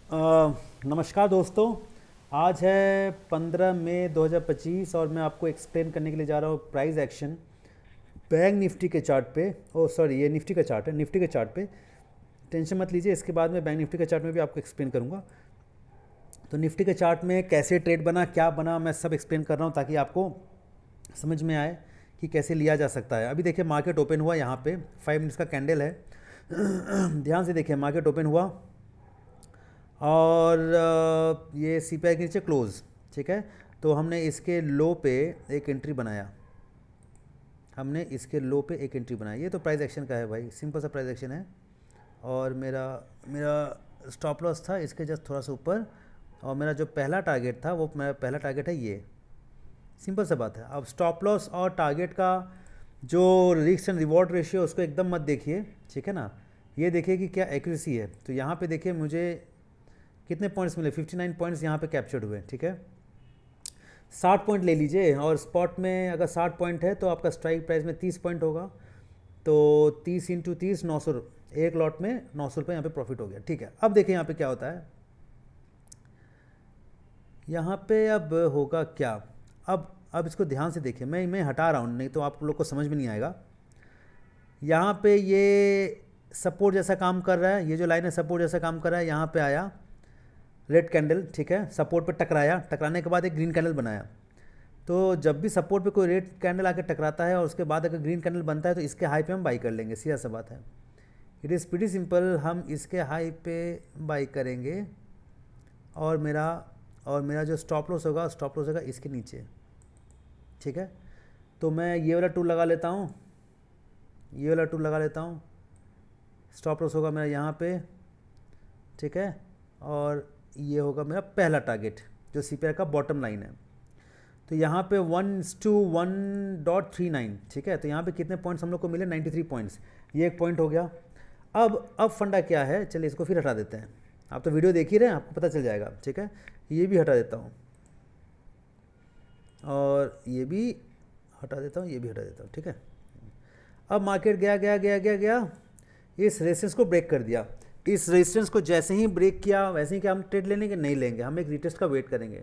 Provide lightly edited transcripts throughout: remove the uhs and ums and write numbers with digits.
नमस्कार दोस्तों। आज है 15 मई 2025 और मैं आपको एक्सप्लेन करने के लिए जा रहा हूँ प्राइस एक्शन बैंक निफ्टी के चार्ट पे। ओ सॉरी, ये निफ्टी का चार्ट है। निफ्टी के चार्ट पे टेंशन मत लीजिए, इसके बाद में बैंक निफ्टी के चार्ट में भी आपको एक्सप्लेन करूँगा। तो निफ्टी के चार्ट में कैसे ट्रेड बना, क्या बना, मैं सब एक्सप्लेन कर रहा हूँ ताकि आपको समझ में आए कि कैसे लिया जा सकता है। अभी देखिए मार्केट ओपन हुआ, यहाँ पे 5 मिनट्स का कैंडल है। ध्यान से देखिए, मार्केट ओपन हुआ और ये सीपीआई के नीचे क्लोज, ठीक है। तो हमने इसके लो पे एक एंट्री बनाया, ये तो प्राइस एक्शन का है भाई, सिंपल सा प्राइस एक्शन है। और मेरा मेरा स्टॉप लॉस था इसके जस्ट थोड़ा सा ऊपर, और मेरा जो पहला टारगेट था वो मेरा पहला टारगेट है ये। सिंपल सा बात है। अब स्टॉप लॉस और टारगेट का जो रिस्क एंड रिवॉर्ड रेशियो उसको एकदम मत देखिए, ठीक है ना। ये देखिए कि क्या एक्यूरेसी है। तो यहाँ पे देखिए मुझे कितने पॉइंट्स मिले, 59 पॉइंट्स यहाँ पे कैप्चर्ड हुए, ठीक है। 60 पॉइंट ले लीजिए, और स्पॉट में अगर 60 पॉइंट है तो आपका स्ट्राइक प्राइस में 30 पॉइंट होगा। तो 30 इंटू 30 900, एक लॉट में 900 रुपये यहाँ पे प्रॉफिट हो गया, ठीक है। अब देखिए यहाँ पे क्या होता है, यहाँ पे अब होगा क्या। अब इसको ध्यान से देखिए, मैं हटा रहा हूँ, नहीं तो आप लोग को समझ में नहीं आएगा। यहाँ पे ये सपोर्ट जैसा काम कर रहा है, ये जो लाइन है सपोर्ट जैसा काम कर रहा है। यहाँ पे आया रेड कैंडल, ठीक है, सपोर्ट पे टकराया, टकराने के बाद एक ग्रीन कैंडल बनाया। तो जब भी सपोर्ट पे कोई रेड कैंडल आके टकराता है और उसके बाद अगर ग्रीन कैंडल बनता है तो इसके हाई पे हम बाई कर लेंगे, सीधा सा बात है। इट इज़ प्रीटी सिंपल, हम इसके हाई पे बाई करेंगे और मेरा जो स्टॉप लॉस होगा इसके नीचे, ठीक है। तो मैं ये वाला टूल लगा लेता हूँ, स्टॉप लॉस होगा मेरा यहाँ पे, ठीक है। और ये होगा मेरा पहला टारगेट जो सीपीआई का बॉटम लाइन है। तो यहाँ पे 1:1.39, ठीक है। तो यहाँ पे कितने पॉइंट्स हम लोग को मिले, 93 पॉइंट्स। ये एक पॉइंट हो गया। अब फंडा क्या है, चलिए इसको फिर हटा देते हैं। आप तो वीडियो देख ही रहे हैं, आपको पता चल जाएगा, ठीक है। ये भी हटा देता हूँ और ये भी हटा देता हूँ, ठीक है। अब मार्केट गया, इस रेजिस्टेंस को ब्रेक कर दिया। इस रेजिस्टेंस को जैसे ही ब्रेक किया वैसे ही क्या हम ट्रेड ले लेंगे, नहीं लेंगे, हम एक रिटेस्ट का वेट करेंगे।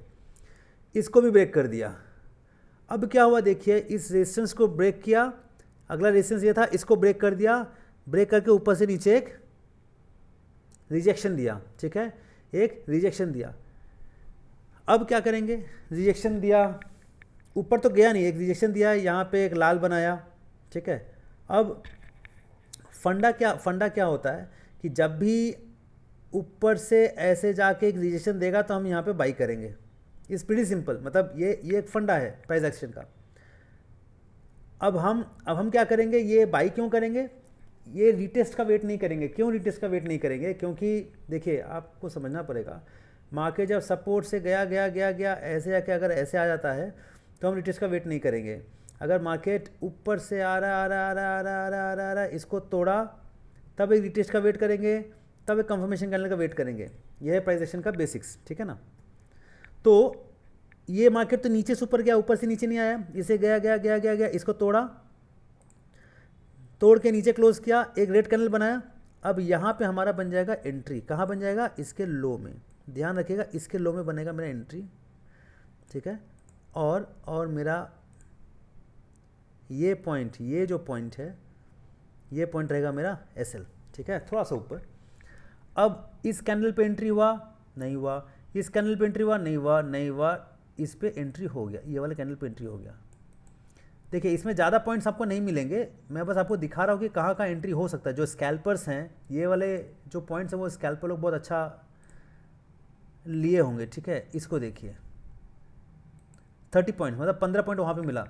इसको भी ब्रेक कर दिया। अब क्या हुआ देखिए, इस रेजिस्टेंस को ब्रेक किया, अगला रेजिस्टेंस ये था, इसको ब्रेक कर दिया, ब्रेक करके ऊपर से नीचे एक रिजेक्शन दिया, ठीक है, एक रिजेक्शन दिया। अब क्या करेंगे, रिजेक्शन दिया, ऊपर तो गया नहीं, एक रिजेक्शन दिया, यहाँ पे एक लाल बनाया, ठीक है। अब फंडा क्या होता है कि जब भी ऊपर से ऐसे जाके एक रिजेक्शन देगा तो हम यहाँ पे बाई करेंगे। इट्स प्रीटी सिंपल, मतलब ये एक फंडा है प्राइस एक्शन का। अब हम क्या करेंगे, ये बाई क्यों करेंगे, ये रिटेस्ट का वेट नहीं करेंगे। क्यों रिटेस्ट का वेट नहीं करेंगे, क्योंकि देखिए आपको समझना पड़ेगा, मार्केट जब सपोर्ट से गया ऐसे जाके अगर ऐसे आ जाता है तो हम रिटेस्ट का वेट नहीं करेंगे। अगर मार्केट ऊपर से आ रहा, इसको तोड़ा, तब एक रिटेस्ट का वेट करेंगे, तब एक कंफर्मेशन कैंडल का वेट करेंगे। यह है प्राइस एक्शन का बेसिक्स, ठीक है ना। तो ये मार्केट तो नीचे से ऊपर गया, ऊपर से नीचे नहीं आया, इसे गया, इसको तोड़ा, तोड़ के नीचे क्लोज किया, एक रेड कैंडल बनाया। अब यहाँ पे हमारा बन जाएगा एंट्री, कहाँ बन जाएगा, इसके लो में, ध्यान रखिएगा, इसके लो में बनेगा मेरा एंट्री, ठीक है। और मेरा ये पॉइंट, ये जो पॉइंट है, ये पॉइंट रहेगा मेरा एसएल, ठीक है, थोड़ा सा ऊपर। अब इस कैंडल पे एंट्री हुआ, नहीं हुआ, इस कैंडल पे एंट्री हुआ, नहीं हुआ, इस पे एंट्री हो गया, ये वाले कैंडल पे एंट्री हो गया। देखिए इसमें ज़्यादा पॉइंट्स आपको नहीं मिलेंगे, मैं बस आपको दिखा रहा हूँ कि कहाँ कहाँ एंट्री हो सकता है। जो स्कैल्पर्स हैं, ये वाले जो पॉइंट्स हैं वो स्कैल्पर लोग बहुत अच्छा लिए होंगे, ठीक है। इसको देखिए 30 पॉइंट, मतलब 15 पॉइंट वहाँ पे मिला।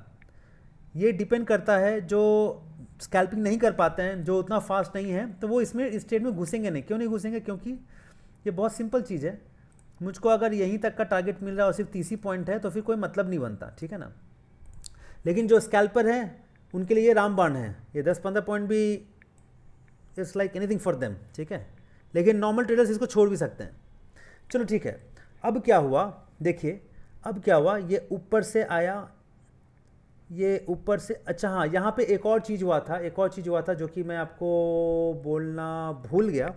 ये डिपेंड करता है, जो स्कैल्पिंग नहीं कर पाते हैं, जो उतना फास्ट नहीं है, तो वो इसमें इस ट्रेड में घुसेंगे नहीं। क्यों नहीं घुसेंगे, क्योंकि ये बहुत सिंपल चीज़ है। मुझको अगर यहीं तक का टारगेट मिल रहा है और सिर्फ 30 पॉइंट है तो फिर कोई मतलब नहीं बनता, ठीक है ना। लेकिन जो स्कैल्पर हैं उनके लिए ये रामबाण है, ये 10-15 पॉइंट भी it's like anything for them, ठीक है। लेकिन नॉर्मल ट्रेडर्स इसको छोड़ भी सकते हैं। चलो ठीक है। अब क्या हुआ देखिए, अब क्या हुआ, ये ऊपर से आया, ये ऊपर से, अच्छा हाँ, यहाँ पे एक और चीज़ हुआ था जो कि मैं आपको बोलना भूल गया।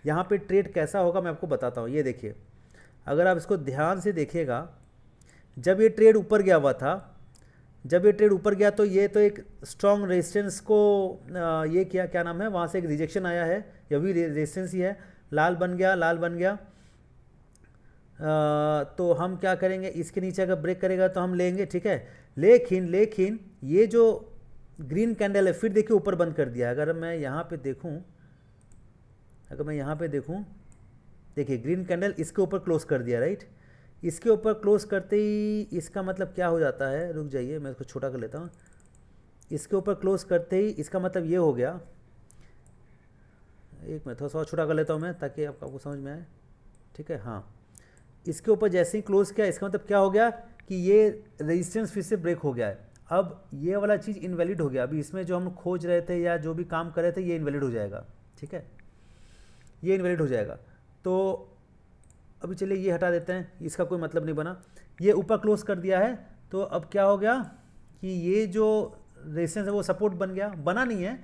यहाँ पे ट्रेड कैसा होगा मैं आपको बताता हूँ। ये देखिए, अगर आप इसको ध्यान से देखिएगा, जब ये ट्रेड ऊपर गया हुआ था, जब ये ट्रेड ऊपर गया तो ये तो एक स्ट्रॉन्ग रेजिस्टेंस को ये क्या नाम है, वहाँ से एक रिजेक्शन आया है, यह भी रेजिस्टेंस ही है, लाल बन गया, लाल बन गया। तो हम क्या करेंगे, इसके नीचे अगर ब्रेक करेगा तो हम लेंगे, ठीक है। लेकिन ये जो ग्रीन कैंडल है फिर देखिए ऊपर बंद कर दिया। अगर मैं यहाँ पे देखूँ, देखिए ग्रीन कैंडल इसके ऊपर क्लोज कर दिया, राइट। इसके ऊपर क्लोज करते ही इसका मतलब क्या हो जाता है, रुक जाइए मैं इसको छोटा कर लेता हूँ। इसके ऊपर क्लोज करते ही इसका मतलब ये हो गया, एक मिनट थोड़ा सा छोटा कर लेता हूँ मैं ताकि आपको समझ में आए, ठीक है। हाँ, इसके ऊपर जैसे ही क्लोज किया इसका मतलब क्या हो गया कि ये रेजिस्टेंस फिर से ब्रेक हो गया है। अब ये वाला चीज़ इनवैलिड हो गया, अभी इसमें जो हम खोज रहे थे या जो भी काम कर रहे थे ये इनवैलिड हो जाएगा, ठीक है, ये इनवैलिड हो जाएगा। तो अभी चलिए ये हटा देते हैं, इसका कोई मतलब नहीं बना। ये ऊपर क्लोज कर दिया है तो अब क्या हो गया कि ये जो रेजिस्टेंस है वो सपोर्ट बन गया, बना नहीं है,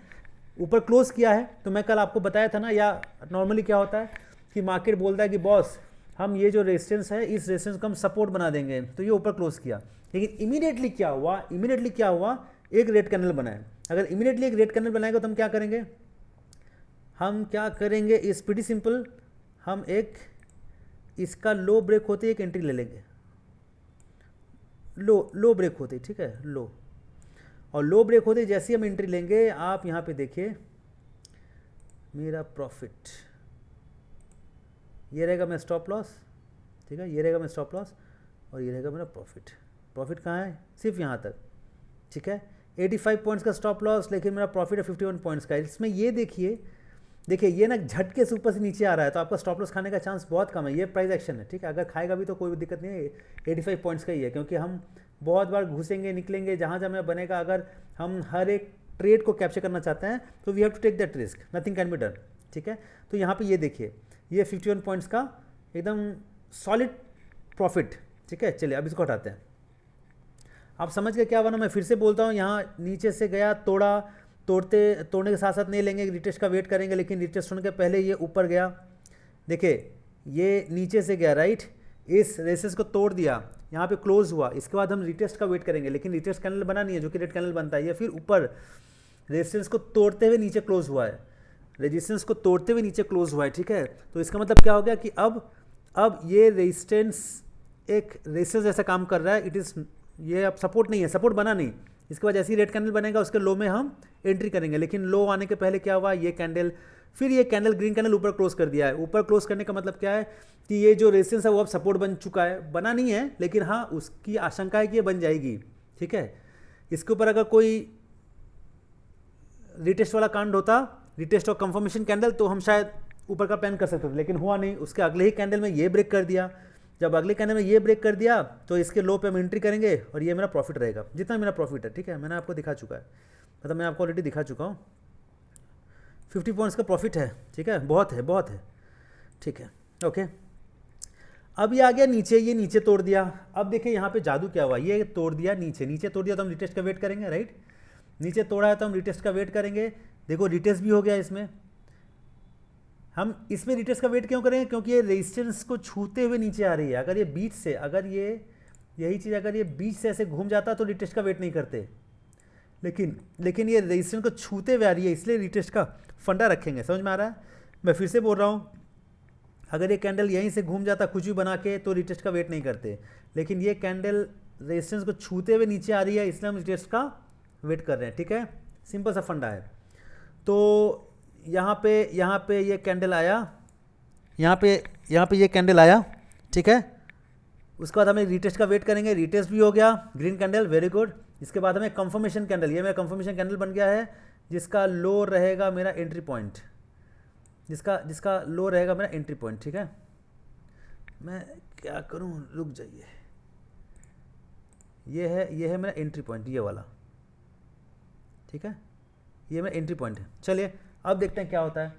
ऊपर क्लोज किया है। तो मैं कल आपको बताया था ना, या नॉर्मली क्या होता है कि मार्केट बोलता है कि बॉस हम ये जो रेजिस्टेंस है इस रेजिस्टेंस को हम सपोर्ट बना देंगे, तो ये ऊपर क्लोज किया। लेकिन इमीडिएटली क्या हुआ, एक रेड कैंडल बनाए। अगर इमीडिएटली एक रेड कैंडल बनाएगा तो हम क्या करेंगे, इज प्रीटी सिंपल, हम एक इसका लो ब्रेक होते एक एंट्री ले लेंगे, लो ब्रेक होते, ठीक है, लो, और लो ब्रेक होते जैसे ही हम एंट्री लेंगे, आप यहाँ पे देखिए मेरा प्रॉफिट, ये रहेगा मेरा स्टॉप लॉस, ठीक है, ये रहेगा मेरा स्टॉप लॉस और ये रहेगा मेरा प्रॉफिट कहाँ है, सिर्फ यहाँ तक, ठीक है। 85 पॉइंट्स का स्टॉप लॉस, लेकिन मेरा प्रॉफिट है 51 पॉइंट्स का। इसमें ये देखिए ये ना झटके से ऊपर से नीचे आ रहा है, तो आपका स्टॉप लॉस खाने का चांस बहुत कम है। ये प्राइस एक्शन है, ठीक है, अगर खाएगा भी तो कोई दिक्कत नहीं है, 85 पॉइंट्स का ही है, क्योंकि हम बहुत बार घुसेंगे निकलेंगे, जहाँ जहाँ बनेगा। अगर हम हर एक ट्रेड को कैप्चर करना चाहते हैं तो we have to take that risk, nothing can be done, ठीक है। तो यहाँ पे ये देखिए, ये 51 पॉइंट्स का एकदम सॉलिड प्रॉफिट, ठीक है। चलिए अब इसको हटाते हैं। आप समझ गए क्या बना, मैं फिर से बोलता हूँ, यहाँ नीचे से गया, तोड़ने के साथ साथ नहीं लेंगे, रिटेस्ट का वेट करेंगे, लेकिन रिटेस्ट होने के पहले ये ऊपर गया, देखिए ये नीचे से गया, राइट, इस रेसिस को तोड़ दिया, यहाँ पे क्लोज हुआ, इसके बाद हम रिटेस्ट का वेट करेंगे, लेकिन रिटेस्ट कैंडल बना नहीं है जो कि रेड कैंडल बनता है। ये फिर ऊपर रेजिस्टेंस को तोड़ते हुए नीचे क्लोज हुआ है, रेजिस्टेंस को तोड़ते हुए नीचे क्लोज हुआ है, ठीक है। तो इसका मतलब क्या हो गया कि अब ये रेजिस्टेंस एक रेजिस्टेंस जैसा काम कर रहा है, ये अब सपोर्ट नहीं है, सपोर्ट बना नहीं। इसके बाद जैसे ही रेड कैंडल बनेगा उसके लो में हम एंट्री करेंगे, लेकिन लो आने के पहले क्या हुआ, ये कैंडल ग्रीन कैंडल ऊपर क्लोज कर दिया है। ऊपर क्लोज करने का मतलब क्या है कि ये जो रेजिस्टेंस है वो अब सपोर्ट बन चुका है, बना नहीं है, लेकिन हाँ उसकी आशंका है कि ये बन जाएगी, ठीक है। इसके ऊपर अगर कोई रिटेस्ट वाला कांड होता, रिटेस्ट और कंफर्मेशन कैंडल, तो हम शायद ऊपर का प्लान कर सकते थे, लेकिन हुआ नहीं। उसके अगले ही कैंडल में ये ब्रेक कर दिया, जब अगले कैंडल में ये ब्रेक कर दिया तो इसके लो पे हम एंट्री करेंगे और ये मेरा प्रॉफिट रहेगा, जितना मेरा प्रॉफिट है, ठीक है। मैंने आपको दिखा चुका है, मतलब मैं आपको ऑलरेडी दिखा चुका हूँ, 50 पॉइंट्स का प्रॉफिट है, ठीक है, बहुत है, ठीक है, ओके। अब ये आ गया नीचे, ये नीचे तोड़ दिया। अब देखिए यहाँ पे जादू क्या हुआ, ये तोड़ दिया, नीचे तोड़ दिया तो हम रिटेस्ट का वेट करेंगे, राइट। नीचे तोड़ा है तो हम रिटेस्ट का वेट करेंगे, देखो रिटेस्ट भी हो गया इसमें। हम इसमें रिटेस्ट का वेट क्यों करेंगे, क्योंकि ये रेजिस्टेंस को छूते हुए नीचे आ रही है। अगर ये बीच से, अगर ये यही चीज़ अगर ये बीच से ऐसे घूम जाता तो रिटेस्ट का वेट नहीं करते, लेकिन ये रेजिस्टेंस को छूते हुए आ रही है, इसलिए रिटेस्ट का फंडा रखेंगे। समझ में आ रहा है? मैं फिर से बोल रहा हूँ, अगर ये कैंडल यहीं से घूम जाता कुछ भी बना के तो रिटेस्ट का वेट नहीं करते, लेकिन ये कैंडल रेजिस्टेंस को छूते हुए नीचे आ रही है, इसलिए हम रिटेस्ट का वेट कर रहे हैं, ठीक है। सिंपल सा फंडा है। तो यहाँ पे ये कैंडल आया, यहाँ पे ये कैंडल आया, ठीक है। उसके बाद हमें रिटेस्ट का वेट करेंगे, रिटेस्ट भी हो गया, ग्रीन कैंडल, वेरी गुड। इसके बाद हमें कंफर्मेशन कैंडल, ये मेरा कंफर्मेशन कैंडल बन गया है, जिसका लो रहेगा मेरा एंट्री पॉइंट, जिसका लो रहेगा मेरा एंट्री पॉइंट, ठीक है। मैं क्या करूँ, रुक जाइए, ये है मेरा एंट्री पॉइंट, ये वाला, ठीक है, ये मेरा एंट्री पॉइंट है। चलिए अब देखते हैं क्या होता है।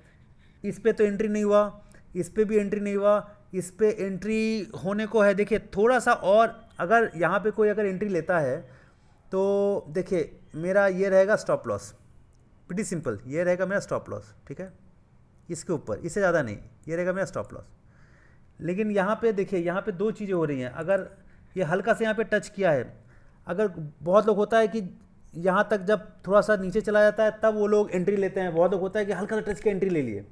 इस पे तो एंट्री नहीं हुआ, इस पे भी एंट्री नहीं हुआ, इस पे एंट्री होने को है। देखिए थोड़ा सा और, अगर यहाँ पे कोई अगर एंट्री लेता है तो देखिए मेरा ये रहेगा स्टॉप लॉस, प्रीटी सिंपल, ये रहेगा मेरा स्टॉप लॉस, ठीक है। इसके ऊपर, इससे ज़्यादा नहीं, ये रहेगा मेरा स्टॉप लॉस। लेकिन यहाँ पे देखिए, यहाँ पे दो चीज़ें हो रही हैं। अगर ये हल्का से यहाँ पे टच किया है, अगर बहुत लोग होता है कि यहाँ तक जब थोड़ा सा नीचे चला जाता है तब वो लोग एंट्री लेते हैं, बहुत लोग होता है कि हल्का सा टच के एंट्री ले लिए।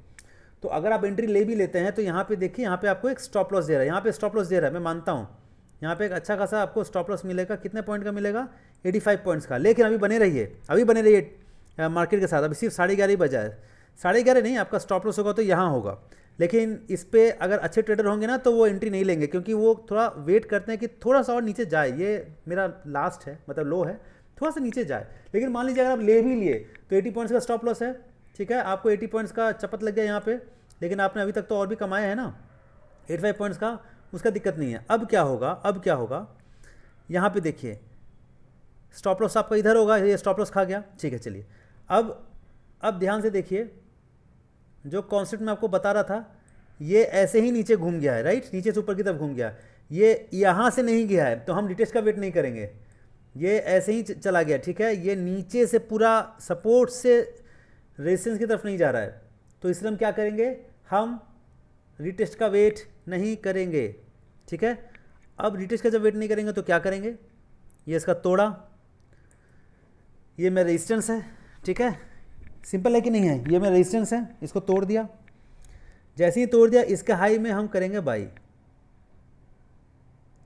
तो अगर आप एंट्री ले भी लेते हैं तो यहाँ पे देखिए, यहाँ पे आपको एक स्टॉप लॉस दे रहा है, यहाँ पे स्टॉप लॉस दे रहा है, मैं मानता हूँ यहाँ पे एक अच्छा खासा आपको स्टॉप लॉस मिलेगा। कितने पॉइंट का मिलेगा? 85 पॉइंट्स का। लेकिन अभी बने रहिए मार्केट के साथ। अभी सिर्फ 11:30 बजा है, 11:30 नहीं, आपका स्टॉप लॉस होगा तो यहाँ होगा। लेकिन इस पर अगर अच्छे ट्रेडर होंगे ना तो वो एंट्री नहीं लेंगे, क्योंकि वो थोड़ा वेट करते हैं कि थोड़ा सा और नीचे जाए। ये मेरा लास्ट है, मतलब लो है, थोड़ा सा नीचे जाए। लेकिन मान लीजिए अगर आप ले भी लिए तो 80 पॉइंट्स का स्टॉप लॉस है, ठीक है, आपको 80 पॉइंट्स का चपत लग गया यहाँ पे, लेकिन आपने अभी तक तो और भी कमाया है ना 85 पॉइंट्स का, उसका दिक्कत नहीं है। अब क्या होगा, यहाँ पे देखिए स्टॉप लॉस आपका इधर होगा, ये स्टॉप लॉस खा गया, ठीक है। चलिए अब ध्यान से देखिए, जो कॉन्सेप्ट मैं आपको बता रहा था, ये ऐसे ही नीचे घूम गया है, राइट, नीचे से ऊपर की तरफ घूम गया, ये यहाँ से नहीं गया है, तो हम रिटेस्ट का वेट नहीं करेंगे, ये ऐसे ही चला गया, ठीक है। ये नीचे से पूरा सपोर्ट से रेजिस्टेंस की तरफ नहीं जा रहा है, तो इसलिए हम क्या करेंगे, हम रिटेस्ट का वेट नहीं करेंगे, ठीक है। अब रिटेस्ट का जब वेट नहीं करेंगे तो क्या करेंगे, ये इसका तोड़ा, ये मेरा रेजिस्टेंस है, ठीक है, सिंपल है कि नहीं है, ये मेरा रेजिस्टेंस है, इसको तोड़ दिया। जैसे ही तोड़ दिया, इसके हाई में हम करेंगे बाई,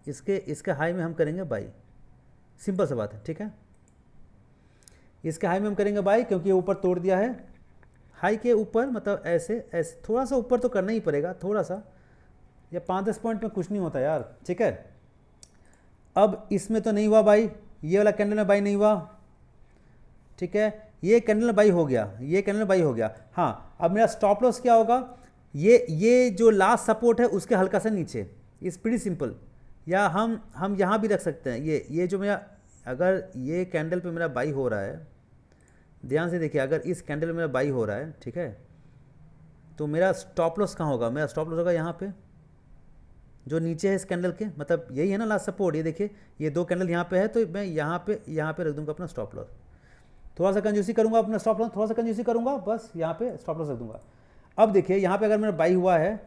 इसके हाई में हम करेंगे बाई, सिंपल सा बात है, ठीक है। इसके हाई में हम करेंगे बाई, क्योंकि ये ऊपर तोड़ दिया है, हाई के ऊपर, मतलब ऐसे ऐसे थोड़ा सा ऊपर तो करना ही पड़ेगा, थोड़ा सा, या 5-10 पॉइंट में कुछ नहीं होता यार, ठीक है। अब इसमें तो नहीं हुआ बाई, ये वाला कैंडल में बाई नहीं हुआ, ठीक है, ये कैंडल बाई हो गया, ये कैंडल बाई हो गया। हाँ, अब मेरा स्टॉप लॉस क्या होगा, ये जो लास्ट सपोर्ट है उसके हल्का सा नीचे, इज प्रीटी सिंपल। या हम यहाँ भी रख सकते हैं, ये जो मेरा, अगर ये कैंडल पे मेरा बाई हो रहा है, ध्यान से देखिए, अगर इस कैंडल में मेरा बाई हो रहा है, ठीक है, तो मेरा स्टॉप लॉस कहाँ होगा, मेरा स्टॉप लॉस होगा यहाँ पे, जो नीचे है इस कैंडल के, मतलब यही है ना लास्ट सपोर्ट, ये देखिए, ये दो कैंडल यहाँ पे है, तो मैं यहाँ पे रख दूंगा अपना स्टॉप लॉस। थोड़ा सा कंजूसी करूंगा अपना स्टॉप लॉस, थोड़ा सा कंजूसी करूंगा, बस यहाँ पे स्टॉप लॉस रख दूंगा। अब देखिए, यहाँ पे अगर मेरा बाई हुआ है,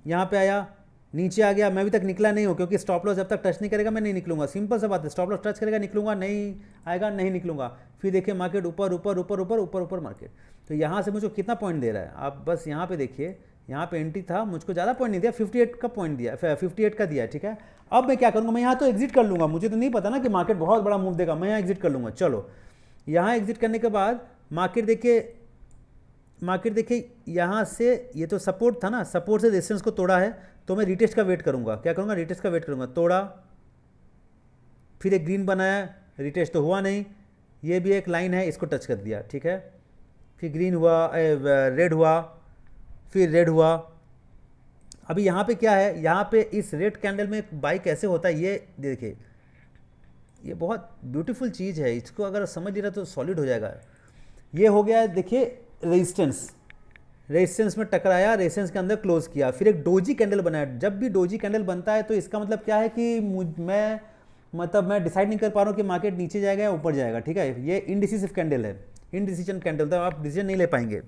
यहाँ पे आया, नीचे आ गया, मैं अभी तक निकला नहीं हूँ, क्योंकि स्टॉप लॉस जब तक टच नहीं करेगा मैं नहीं निकलूंगा, सिंपल सा बात है। स्टॉप लॉस टच करेगा निकलूंगा, नहीं आएगा नहीं निकलूंगा। फिर देखिए मार्केट ऊपर ऊपर ऊपर ऊपर ऊपर ऊपर मार्केट, तो यहाँ से मुझको कितना पॉइंट दे रहा है, आप बस यहाँ पे देखिए, यहाँ पे एंट्री था, मुझको ज़्यादा पॉइंट नहीं दिया, 58 का पॉइंट दिया, 58 का दिया, ठीक है। अब मैं क्या करूँगा, मैं यहाँ तो एग्जिट कर लूँगा, मुझे तो नहीं पता ना कि मार्केट बहुत बड़ा मूव देगा, मैं यहाँ एग्जिट कर लूँगा। चलो, यहाँ एग्जिट करने के बाद मार्केट देखिए यहाँ से, ये तो सपोर्ट था ना, सपोर्ट से रेजिस्टेंस को तोड़ा है, तो मैं रिटेस्ट का वेट करूँगा। क्या करूँगा, रिटेस्ट का वेट करूँगा। तोड़ा, फिर एक ग्रीन बनाया, रिटेस्ट तो हुआ नहीं, ये भी एक लाइन है, इसको टच कर दिया, ठीक है। फिर ग्रीन हुआ, रेड हुआ, फिर रेड हुआ। अभी यहाँ पे क्या है, यहाँ पे इस रेड कैंडल में बाई कैसे होता है, ये देखिए, ये बहुत ब्यूटीफुल चीज़ है, इसको अगर समझ लिया तो सॉलिड हो जाएगा। ये हो गया, देखिए रेजिस्टेंस में टकराया, रेजिस्टेंस के अंदर क्लोज किया, फिर एक डोजी कैंडल बनाया। जब भी डोजी कैंडल बनता है तो इसका मतलब क्या है कि मैं डिसाइड नहीं कर पा रहा हूँ कि मार्केट नीचे जाएगा या ऊपर जाएगा, ठीक है। ये इनडिसिसिव कैंडल है, इनडिसीजन कैंडल, तो आप डिसीजन नहीं ले पाएंगे।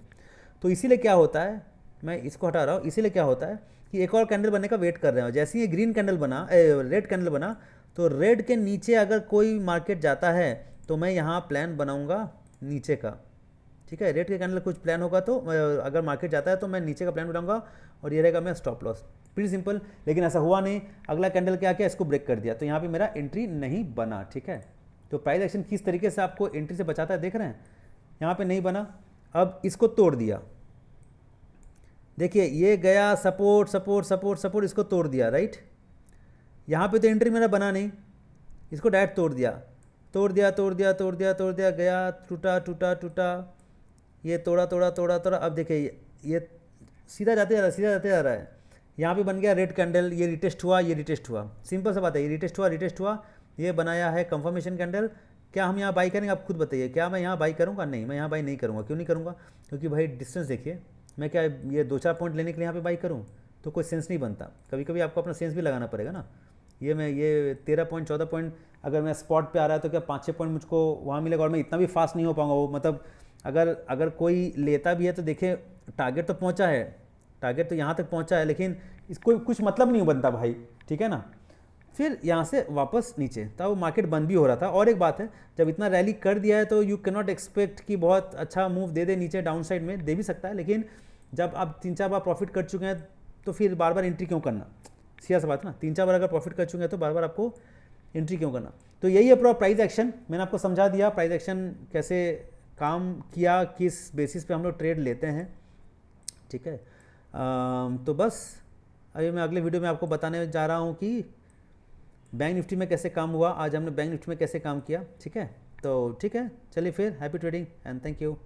तो इसीलिए क्या होता है, मैं इसको हटा रहा हूँ, इसीलिए क्या होता है कि एक और कैंडल बनने का वेट कर रहे हो। जैसे ही ग्रीन कैंडल बना, रेड कैंडल बना, तो रेड के नीचे अगर कोई मार्केट जाता है तो मैं यहाँ प्लान बनाऊँगा नीचे का, ठीक है। रेड के कैंडल कुछ प्लान होगा तो अगर मार्केट जाता है तो मैं नीचे का प्लान बनाऊंगा, और ये रहेगा मेरा स्टॉप लॉस, प्रीटी सिंपल। लेकिन ऐसा हुआ नहीं, अगला कैंडल क्या किया, इसको ब्रेक कर दिया, तो यहाँ पे मेरा एंट्री नहीं बना, ठीक है। तो प्राइस एक्शन किस तरीके से आपको एंट्री से बचाता है, देख रहे हैं, यहाँ पे नहीं बना, अब इसको तोड़ दिया, देखिए ये गया सपोर्ट सपोर्ट सपोर्ट सपोर्ट, इसको तोड़ दिया, राइट। यहाँ पे तो एंट्री मेरा बना नहीं, इसको डायरेक्ट तोड़ दिया, तोड़ दिया तोड़ दिया तोड़ दिया तोड़ दिया, गया टूटा टूटा टूटा, ये तोड़ा तोड़ा तोड़ा तोड़ा। अब देखिए ये सीधा जाते जा रहा है, सीधा जाते जा रहा है, यहाँ पे बन गया रेड कैंडल, ये रिटेस्ट हुआ, ये रिटेस्ट हुआ, सिंपल सा बात है, ये रिटेस्ट हुआ, रिटेस्ट हुआ, ये बनाया है कंफर्मेशन कैंडल। क्या हम यहाँ बाई करेंगे, आप खुद बताइए, क्या मैं यहाँ बाई करूँगा, नहीं, मैं यहाँ बाई नहीं करूँगा। क्यों नहीं करूँगा, क्योंकि भाई डिस्टेंस देखिए, मैं क्या ये 2-4 पॉइंट लेने के लिए यहाँ पे बाई करूँ, तो कोई सेंस नहीं बनता। कभी कभी आपको अपना सेंस भी लगाना पड़ेगा ना। ये 13 पॉइंट 14 पॉइंट अगर मैं स्पॉट पे आ रहा है तो क्या 5-6 पॉइंट मुझको वहाँ मिलेगा, और मैं इतना भी फास्ट नहीं हो पाऊँगा, वो मतलब अगर अगर कोई लेता भी है तो देखे टारगेट तो पहुंचा है, टारगेट तो यहाँ तक पहुंचा है, लेकिन इसको कुछ मतलब नहीं बनता भाई, ठीक है ना। फिर यहाँ से वापस नीचे तब वो मार्केट बंद भी हो रहा था। और एक बात है, जब इतना रैली कर दिया है तो यू कैन नॉट एक्सपेक्ट कि बहुत अच्छा मूव दे दे नीचे, डाउन साइड में दे भी सकता है, लेकिन जब आप 3-4 बार प्रॉफिट कर चुके हैं तो फिर बार बार एंट्री क्यों करना, सीधा सा बात ना। 3-4 बार अगर प्रॉफिट कर चुके हैं तो बार बार आपको एंट्री क्यों करना। तो यही है पूरा प्राइस एक्शन, मैंने आपको समझा दिया प्राइस एक्शन कैसे काम किया, किस बेसिस पे हम लोग ट्रेड लेते हैं, ठीक है। तो बस अभी मैं अगले वीडियो में आपको बताने जा रहा हूँ कि बैंक निफ्टी में कैसे काम हुआ, आज हमने बैंक निफ्टी में कैसे काम किया, ठीक है। तो ठीक है, चलिए फिर happy trading and thank you.